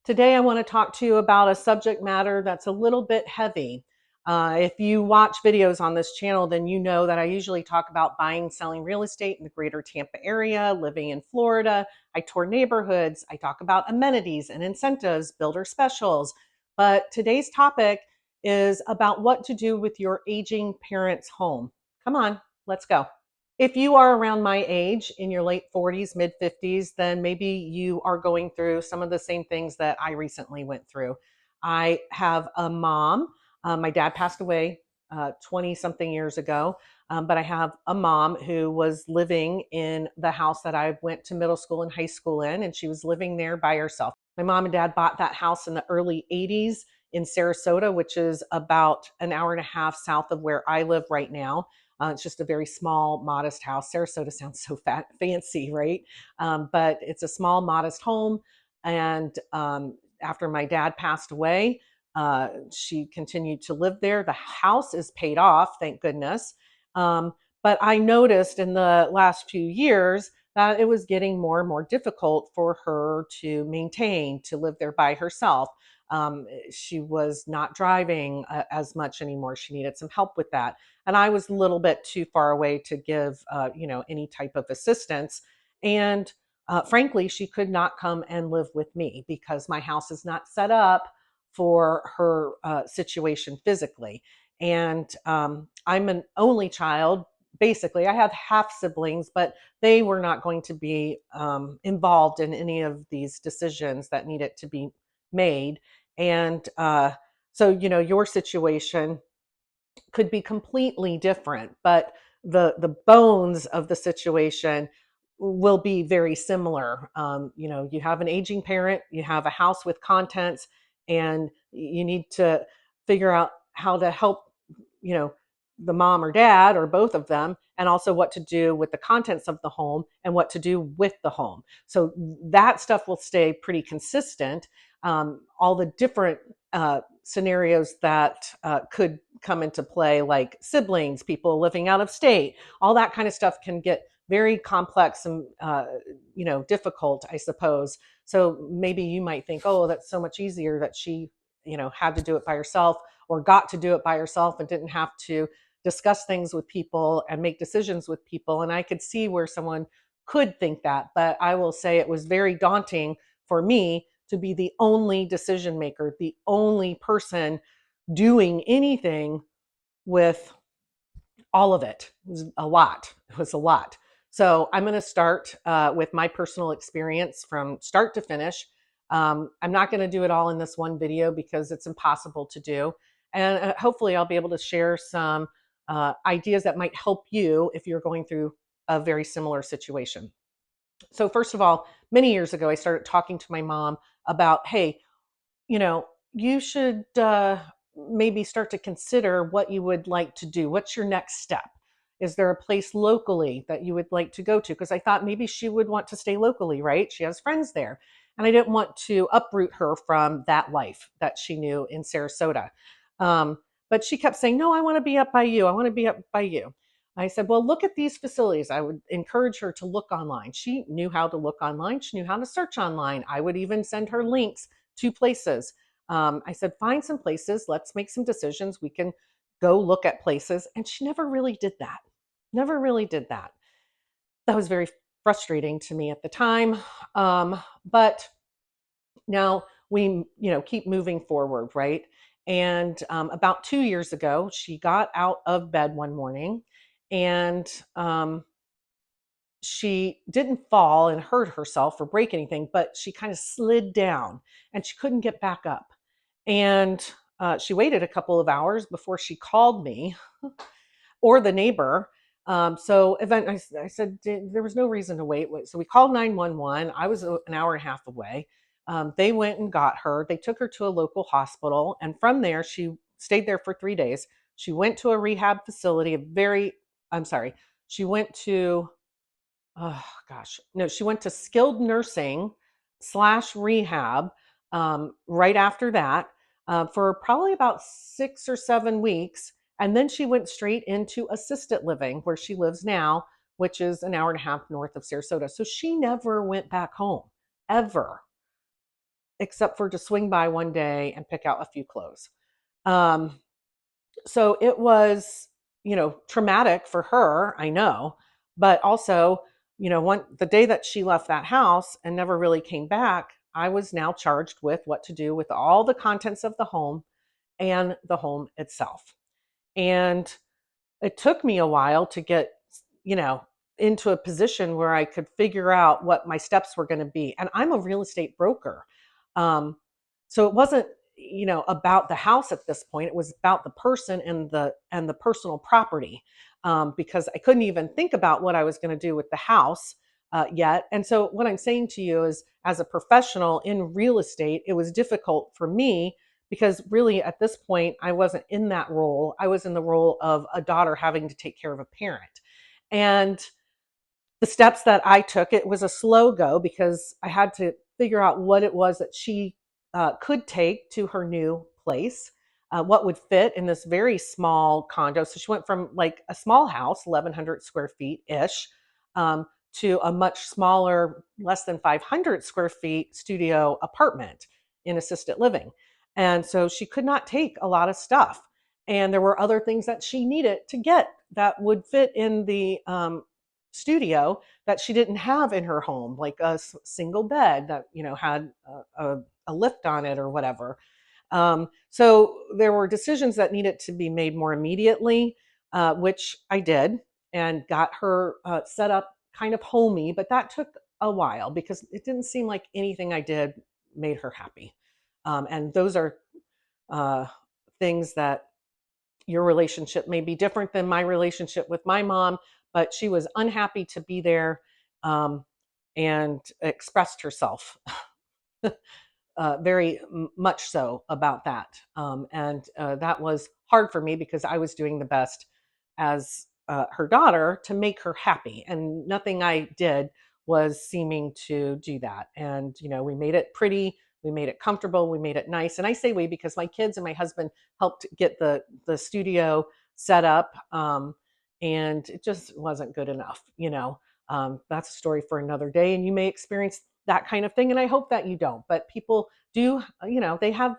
Today, I want to talk to you about a subject matter that's a little bit heavy. If you watch videos on this channel, then you know that I usually talk about buying and selling real estate in the greater Tampa area, living in Florida. I tour neighborhoods. I talk about amenities and incentives, builder specials. But today's topic is about what to do with your aging parents' home. Come on, let's go. If you are around my age in your late 40s, mid 50s, then maybe you are going through some of the same things that I recently went through. I have a mom. My dad passed away 20 something years ago, but I have a mom who was living in the house that I went to middle school and high school in, and she was living there by herself. My mom and dad bought that house in the early 80s in Sarasota, which is about an hour and a half south of where I live right now. It's just a very small, modest house. Sarasota sounds so fancy, right? But it's a small, modest home. And after my dad passed away, she continued to live there. The house is paid off, thank goodness. But I noticed in the last few years that it was getting more and more difficult for her to maintain, to live there by herself. She was not driving as much anymore. She needed some help with that, and I was a little bit too far away to give, any type of assistance. And frankly, she could not come and live with me because my house is not set up for her situation physically. And I'm an only child. Basically, I have half siblings, but they were not going to be involved in any of these decisions that needed to be made. And so, your situation could be completely different, but the bones of the situation will be very similar. You have an aging parent, you have a house with contents, and you need to figure out how to help, you know, the mom or dad or both of them, and also what to do with the contents of the home and what to do with the home. So that stuff will stay pretty consistent. All the different scenarios that could come into play, like siblings, people living out of state, all that kind of stuff can get very complex and difficult, I suppose. So maybe you might think, oh, that's so much easier that she had to do it by herself, or got to do it by herself and didn't have to discuss things with people and make decisions with people. And I could see where someone could think that, but I will say it was very daunting for me to be the only decision maker, the only person doing anything with all of it. It was a lot. It was a lot. So I'm going to start with my personal experience from start to finish. I'm not going to do it all in this one video because it's impossible to do. And hopefully I'll be able to share some ideas that might help you if you're going through a very similar situation. So first of all, many years ago, I started talking to my mom about, hey, you should maybe start to consider what you would like to do. What's your next step? Is there a place locally that you would like to go to? Because I thought maybe she would want to stay locally, right? She has friends there. And I didn't want to uproot her from that life that she knew in Sarasota. But she kept saying, no, I want to be up by you. I want to be up by you. I said, well, look at these facilities. I would encourage her to look online. She knew how to look online. She knew how to search online. I would even send her links to places. I said, find some places. Let's make some decisions. We can go look at places. And she never really did that. Never really did that. That was very frustrating to me at the time. But now we, keep moving forward, right? And about 2 years ago, she got out of bed one morning, and she didn't fall and hurt herself or break anything, but she kind of slid down and she couldn't get back up. And she waited a couple of hours before she called me or the neighbor. I said there was no reason to wait. So we called 911. I was an hour and a half away. They went and got her. They took her to a local hospital. And from there, she stayed there for 3 days. She went to a rehab facility, she went to, oh gosh, no, she went to skilled nursing slash rehab right after that for probably about 6 or 7 weeks. And then she went straight into assisted living where she lives now, which is an hour and a half north of Sarasota. So she never went back home, ever. except for to swing by one day and pick out a few clothes. Um, so it was, traumatic for her, I know, but also, the day that she left that house and never really came back, I was now charged with what to do with all the contents of the home and the home itself. And it took me a while to get, you know, into a position where I could figure out what my steps were going to be. And I'm a real estate broker. Um, so it wasn't, about the house at this point. It was about the person and the personal property. Because I couldn't even think about what I was going to do with the house yet. And so what I'm saying to you is, as a professional in real estate, it was difficult for me because really at this point I wasn't in that role. I was in the role of a daughter having to take care of a parent. And the steps that I took, it was a slow go because I had to figure out what it was that she could take to her new place, what would fit in this very small condo. So she went from like a small house, 1,100 square feet ish, to a much smaller, less than 500 square feet studio apartment in assisted living. And so she could not take a lot of stuff. And there were other things that she needed to get that would fit in the studio that she didn't have in her home, like a single bed that had a lift on it or whatever. So there were decisions that needed to be made more immediately, which I did, and got her set up kind of homey. But that took a while because it didn't seem like anything I did made her happy. And those are uh, things that your relationship may be different than my relationship with my mom, but she was unhappy to be there, um, and expressed herself very much so about that. And that was hard for me because I was doing the best as her daughter to make her happy. And nothing I did was seeming to do that. And, we made it pretty, we made it comfortable, we made it nice. And I say we because my kids and my husband helped get the studio set up. And it just wasn't good enough. That's a story for another day. And you may experience that kind of thing. And I hope that you don't. But people do, they have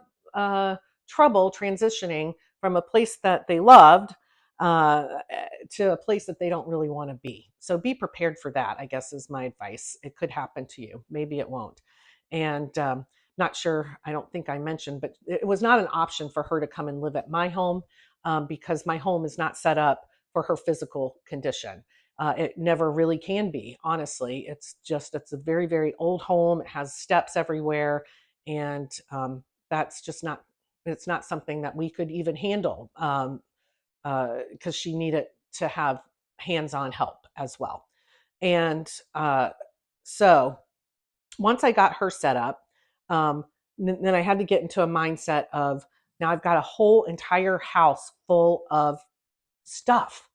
trouble transitioning from a place that they loved to a place that they don't really want to be. So be prepared for that, I guess, is my advice. It could happen to you. Maybe it won't. And not sure, I don't think I mentioned, but it was not an option for her to come and live at my home because my home is not set up for her physical condition. It never really can be, honestly. It's a very, very old home. It has steps everywhere. And that's just not, it's not something that we could even handle because she needed to have hands on help as well. And so once I got her set up, then I had to get into a mindset of now I've got a whole entire house full of stuff.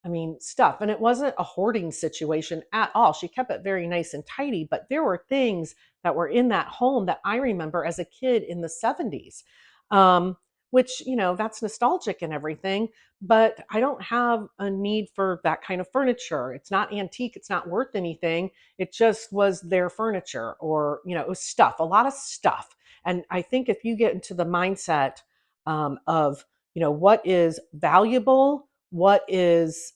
I mean, stuff. And it wasn't a hoarding situation at all. She kept it very nice and tidy, but there were things that were in that home that I remember as a kid in the 70s, um, which, that's nostalgic and everything, but I don't have a need for that kind of furniture. It's not antique, it's not worth anything. It just was their furniture or, it was stuff, a lot of stuff. And I think if you get into the mindset of, what is valuable, what is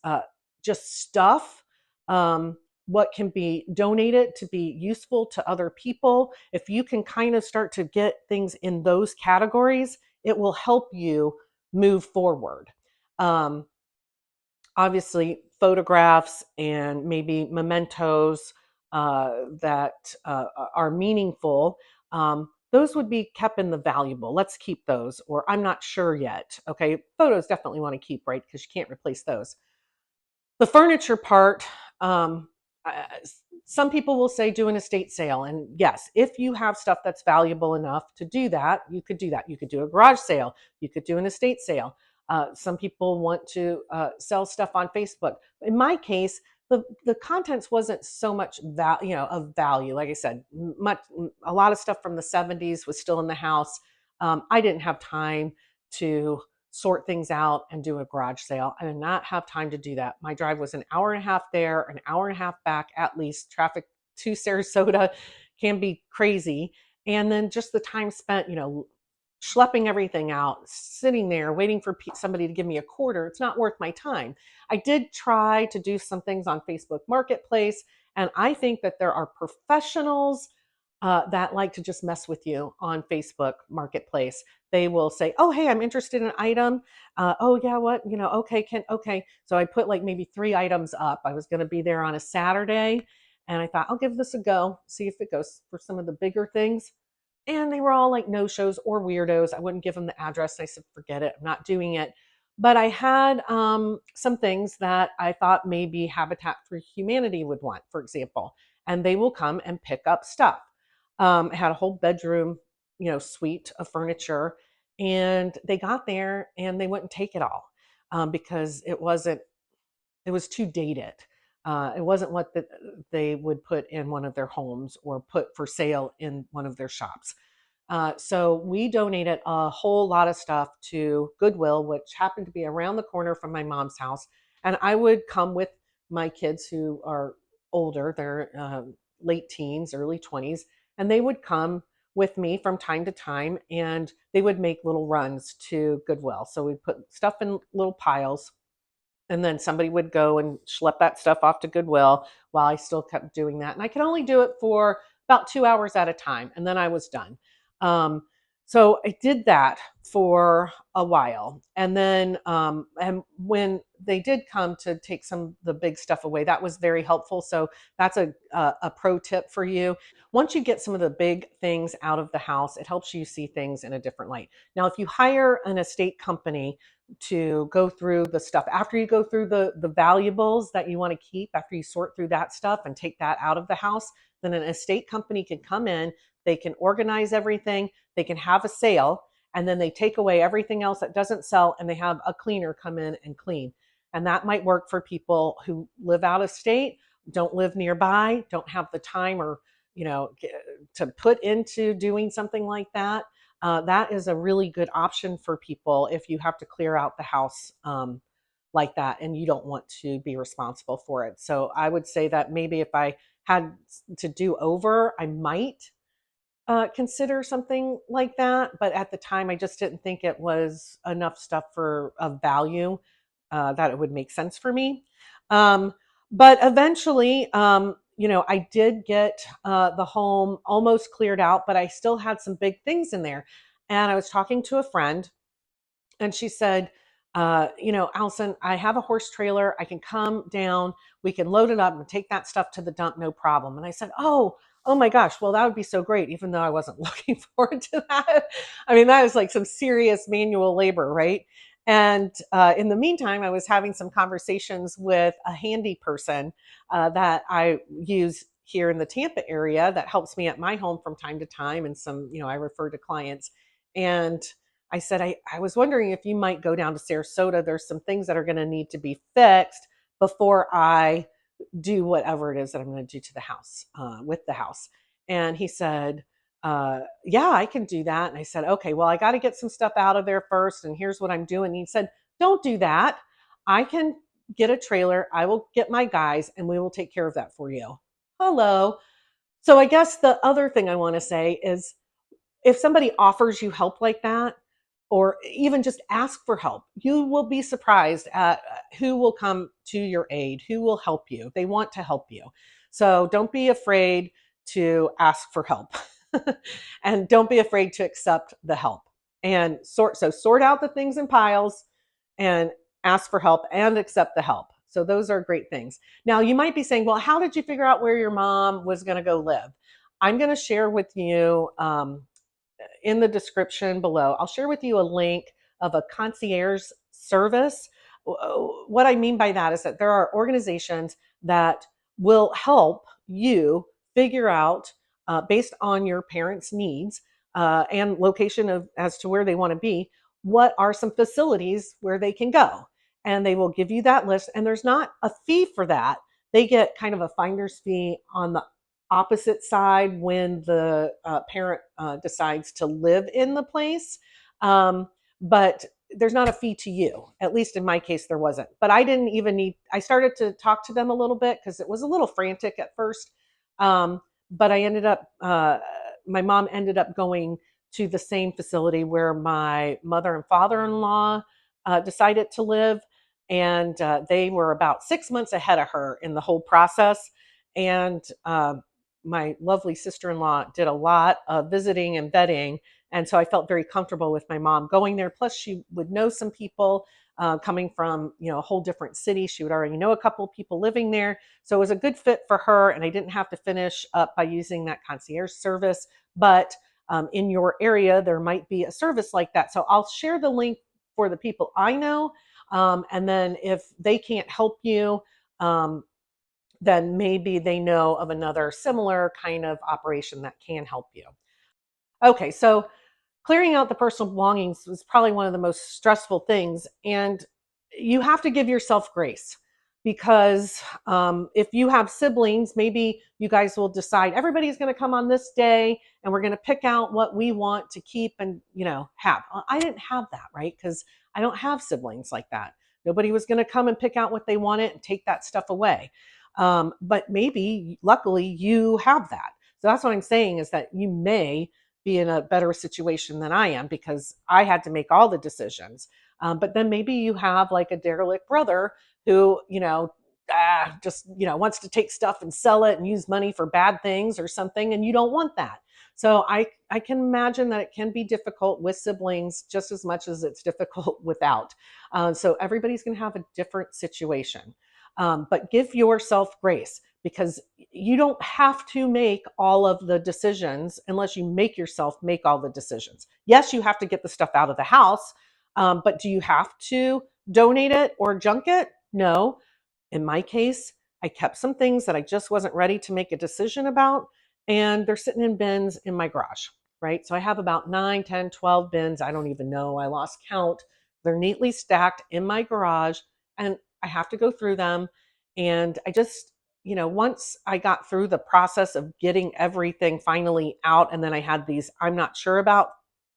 just stuff, what can be donated to be useful to other people. If you can kind of start to get things in those categories, it will help you move forward. Um, Obviously, photographs and maybe mementos that are meaningful. Those would be kept in the valuable. Let's keep those, or I'm not sure yet. Okay, photos definitely want to keep, right? Because you can't replace those. The furniture part, um, uh, some people will say do an estate sale. And yes, if you have stuff that's valuable enough to do that, you could do that. You could do a garage sale, you could do an estate sale. Some people want to sell stuff on Facebook. In my case, the contents wasn't so much of value. Like I said, a lot of stuff from the 70s was still in the house. I didn't have time to sort things out and do a garage sale. I did not have time to do that. My drive was an hour and a half there, an hour and a half back at least. Traffic to Sarasota can be crazy. And then just the time spent, schlepping everything out, sitting there waiting for somebody to give me a quarter, it's not worth my time. I did try to do some things on Facebook Marketplace, and I think that there are professionals that like to just mess with you on Facebook Marketplace. They will say, "Oh, hey, I'm interested in an item. Oh, yeah, what? Okay, okay." So I put like maybe 3 items up. I was going to be there on a Saturday, and I thought I'll give this a go, see if it goes for some of the bigger things. And they were all like no shows or weirdos. I wouldn't give them the address. I said, forget it. I'm not doing it. But I had some things that I thought maybe Habitat for Humanity would want, for example, and they will come and pick up stuff. I had a whole bedroom, suite of furniture, and they got there and they wouldn't take it all because it was too dated. It wasn't what they would put in one of their homes or put for sale in one of their shops. So we donated a whole lot of stuff to Goodwill, which happened to be around the corner from my mom's house. And I would come with my kids who are older, they're late teens, early 20s, and they would come with me from time to time and they would make little runs to Goodwill. So we'd put stuff in little piles and then somebody would go and schlep that stuff off to Goodwill while I still kept doing that. And I could only do it for about 2 hours at a time. And then I was done. Um, so I did that for a while. And when they did come to take some of the big stuff away, that was very helpful. So that's a pro tip for you. Once you get some of the big things out of the house, it helps you see things in a different light. Now, if you hire an estate company to go through the stuff after you go through the valuables that you want to keep, after you sort through that stuff and take that out of the house, then an estate company can come in, they can organize everything, they can have a sale, and then they take away everything else that doesn't sell and they have a cleaner come in and clean. And that might work for people who live out of state, don't live nearby, don't have the time or to put into doing something like that. That is a really good option for people if you have to clear out the house like that and you don't want to be responsible for it. So I would say that maybe if I had to do over, I might consider something like that. But at the time, I just didn't think it was enough stuff for of value that it would make sense for me. Um, but eventually, I did get the home almost cleared out, but I still had some big things in there. And I was talking to a friend and she said, Allison, I have a horse trailer. I can come down. We can load it up and take that stuff to the dump, no problem. And I said, oh my gosh, well, that would be so great, even though I wasn't looking forward to that. I mean, that was like some serious manual labor, right? And in the meantime, I was having some conversations with a handy person that I use here in the Tampa area that helps me at my home from time to time. And some, I refer to clients. And I said, I was wondering if you might go down to Sarasota. There's some things that are going to need to be fixed before I do whatever it is that I'm going to do to the house, with the house. And he said, yeah, I can do that. And I said, okay, well, I got to get some stuff out of there first. And here's what I'm doing. And he said, don't do that. I can get a trailer. I will get my guys and we will take care of that for you. Hello. So I guess the other thing I want to say is if somebody offers you help like that, or even just ask for help, you will be surprised at who will come to your aid, who will help you. They want to help you. So don't be afraid to ask for help and don't be afraid to accept the help and sort out the things in piles and ask for help and accept the help. So those are great things. Now you might be saying, well, how did you figure out where your mom was going to go live? I'm going to share with you in the description below. I'll share with you a link of a concierge service. What I mean by that is that there are organizations that will help you figure out, based on your parents' needs and location of as to where they want to be, what are some facilities where they can go. And they will give you that list. And there's not a fee for that. They get kind of a finder's fee on the opposite side when the parent decides to live in the place. But there's not a fee to you. At least in my case, there wasn't. But I didn't even need, I started to talk to them a little bit because it was a little frantic at first. But I ended up my mom ended up going to the same facility where my mother and father-in-law decided to live, and they were about 6 months ahead of her in the whole process. And my lovely sister-in-law did a lot of visiting and vetting, and so I felt very comfortable with my mom going there. Plus, she would know some people coming from a whole different city. She would already know a couple of people living there, so it was a good fit for her. And I didn't have to finish up by using that concierge service, but in your area there might be a service like that. So I'll share the link for the people I know, and then if they can't help you, um, then maybe they know of another similar kind of operation that can help you. Okay, so clearing out the personal belongings was probably one of the most stressful things. And you have to give yourself grace, because if you have siblings, maybe you guys will decide everybody's going to come on this day and we're going to pick out what we want to keep and have. I didn't have that, right? Because I don't have siblings like that. Nobody was going to come and pick out what they wanted and take that stuff away. But maybe luckily you have that. So that's what I'm saying, is that you may be in a better situation than I am, because I had to make all the decisions. But then maybe you have like a derelict brother who, just, wants to take stuff and sell it and use money for bad things or something, and you don't want that. So I can imagine that it can be difficult with siblings just as much as it's difficult without. So everybody's going to have a different situation. But give yourself grace, because you don't have to make all of the decisions unless you make yourself make all the decisions. Yes, you have to get the stuff out of the house, but do you have to donate it or junk it? No. In my case, I kept some things that I just wasn't ready to make a decision about, and they're sitting in bins in my garage, right? So I have about 9, 10, 12 bins. I don't even know. I lost count. They're neatly stacked in my garage, and I have to go through them. And I just, once I got through the process of getting everything finally out, and then I had these I'm not sure about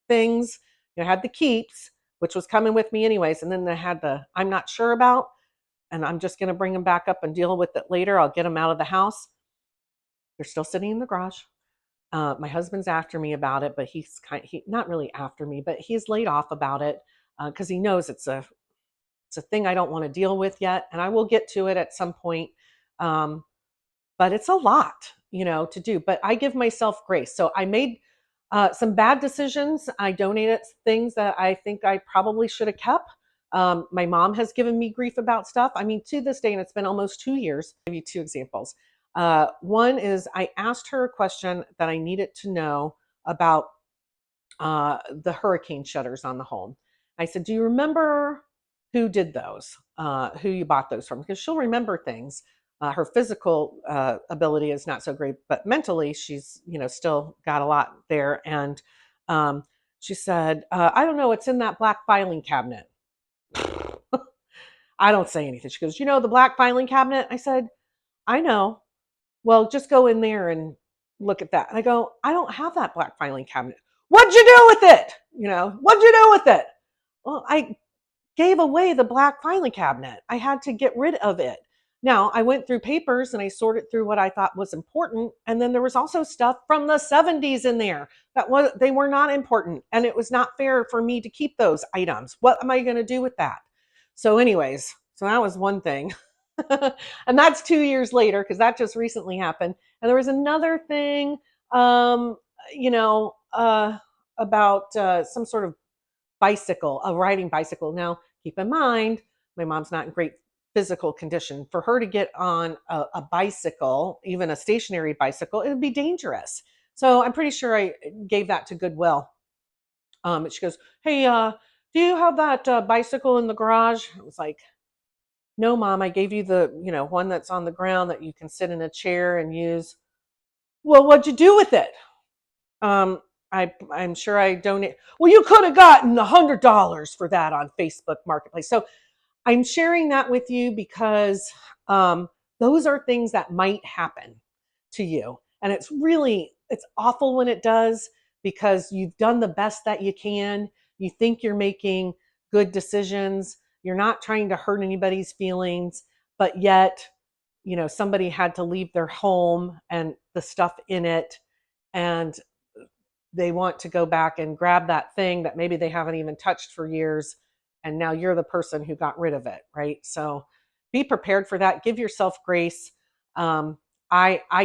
things. I had the keeps, which was coming with me anyways, and then I had the I'm not sure about, and I'm just going to bring them back up and deal with it later. I'll get them out of the house. They're still sitting in the garage. My husband's after me about it, but he not really after me, but he's laid off about it, because he knows it's a thing I don't want to deal with yet, and I will get to it at some point. Um, but it's a lot, to do. But I give myself grace. So I made some bad decisions. I donated things that I think I probably should have kept. My mom has given me grief about stuff. I mean, to this day, and it's been almost 2 years. I'll give you two examples. One is I asked her a question that I needed to know about the hurricane shutters on the home. I said, "Do you remember who did those? Who you bought those from?" Because she'll remember things. Her physical ability is not so great, but mentally, she's still got a lot there. And um, she said, "I don't know. It's in that black filing cabinet." I don't say anything. She goes, "The black filing cabinet?" I said, "I know. Well, just go in there and look at that." And I go, "I don't have that black filing cabinet." "What'd you do with it? What'd you do with it?" "Well, I gave away the black filing cabinet. I had to get rid of it." Now, I went through papers and I sorted through what I thought was important. And then there was also stuff from the 70s in there they were not important. And it was not fair for me to keep those items. What am I going to do with that? So, anyways, so that was one thing. And that's 2 years later, because that just recently happened. And there was another thing, um, you know, uh, about some sort of bicycle, a riding bicycle. Now, keep in mind, my mom's not in great physical condition. For her to get on a bicycle, even a stationary bicycle, it would be dangerous. So I'm pretty sure I gave that to Goodwill. She goes, "Hey, do you have that bicycle in the garage?" I was like, "No, Mom, I gave you the one that's on the ground that you can sit in a chair and use." "Well, what'd you do with it?" I'm sure I donate. "Well, you could have gotten $100 for that on Facebook Marketplace." So I'm sharing that with you because those are things that might happen to you. And it's awful when it does, because you've done the best that you can. You think you're making good decisions. You're not trying to hurt anybody's feelings, but yet, somebody had to leave their home and the stuff in it. And they want to go back and grab that thing that maybe they haven't even touched for years, and now you're the person who got rid of it, right? So be prepared for that. Give yourself grace. I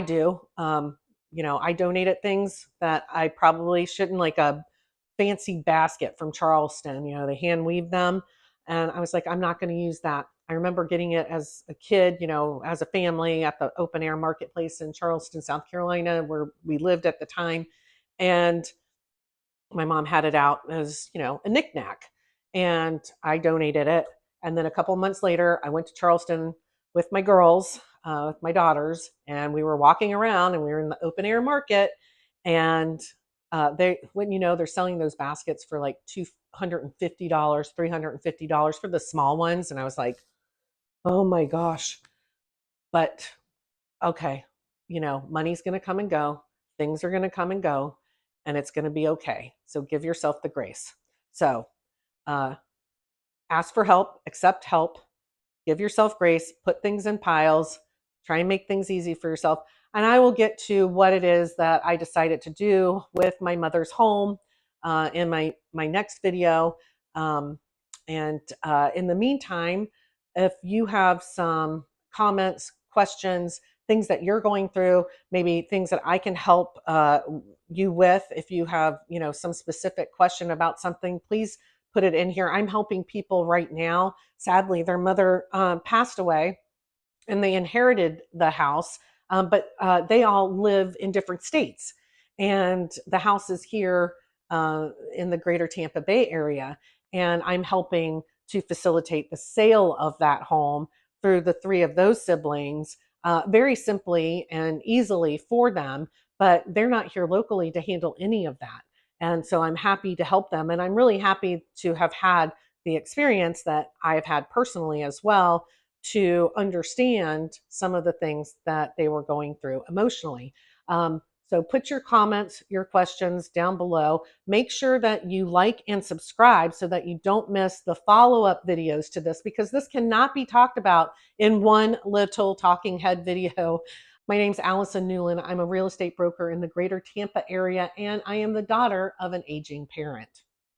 do. I donated things that I probably shouldn't, like a fancy basket from Charleston. They hand weave them. And I was like, I'm not going to use that. I remember getting it as a kid, as a family at the open air marketplace in Charleston, South Carolina, where we lived at the time. And my mom had it out as, a knickknack. And I donated it. And then a couple months later, I went to Charleston with my girls, with my daughters, and we were walking around and we were in the open air market. And they, when they're selling those baskets for like $250, $350 for the small ones. And I was like, oh my gosh. But okay, money's going to come and go. Things are going to come and go, and it's going to be okay. So give yourself the grace. So uh, ask for help, accept help, give yourself grace, put things in piles, try and make things easy for yourself. And I will get to what it is that I decided to do with my mother's home in my next video. And in the meantime, if you have some comments, questions, things that you're going through, maybe things that I can help you with, if you have some specific question about something, please put it in here. I'm helping people right now. Sadly, their mother passed away and they inherited the house, but they all live in different states. And the house is here in the greater Tampa Bay area. And I'm helping to facilitate the sale of that home through the three of those siblings, very simply and easily for them. But they're not here locally to handle any of that. And so I'm happy to help them. And I'm really happy to have had the experience that I've had personally as well, to understand some of the things that they were going through emotionally. So put your comments, your questions down below. Make sure that you like and subscribe so that you don't miss the follow-up videos to this, because this cannot be talked about in one little talking head video. My name's Allison Newland. I'm a real estate broker in the greater Tampa area, and I am the daughter of an aging parent.